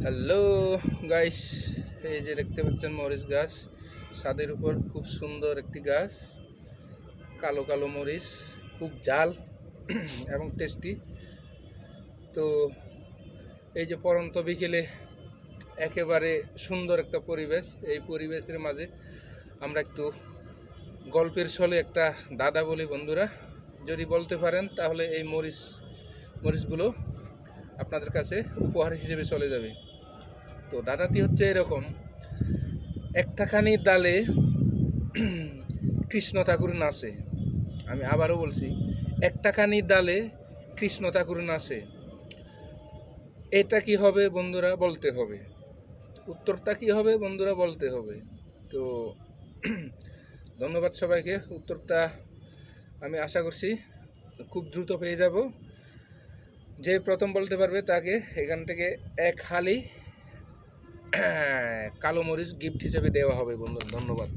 Hello guys, এই যে দেখতে পাচ্ছেন মরিচ গাছ ছাদের উপর। খুব সুন্দর একটি গাছ, কালো কালো মরিচ, খুব ঝাল এবং টেস্টি। তো এই যে পরন্ত বিকেলে একেবারে সুন্দর একটা পরিবেশ, এই পরিবেশের মাঝে আমরা একটু গল্পের ছলে একটা দাদা বলি। বন্ধুরা, যদি বলতে পারেন তাহলে এই মরিচগুলো আপনাদের কাছে উপহার হিসেবে চলে যাবে। তো দাদাটি হচ্ছে এরকম: একটাখানি ডালে কৃষ্ণ ঠাকুর নাচে। আমি আবারও বলছি, একটাখানি ডালে কৃষ্ণ ঠাকুর নাচে। এটা কি হবে বন্ধুরা? বলতে হবে। উত্তরটা কি হবে বন্ধুরা? বলতে হবে। তো ধন্যবাদ সবাইকে। উত্তরটা আমি আশা করছি খুব দ্রুত পেয়ে যাব। যে প্রথম বলতে পারবে তাকে এখান থেকে এক হালি কালো মরিচ গিফট হিসেবে দেওয়া হবে বন্ধুরা। ধন্যবাদ।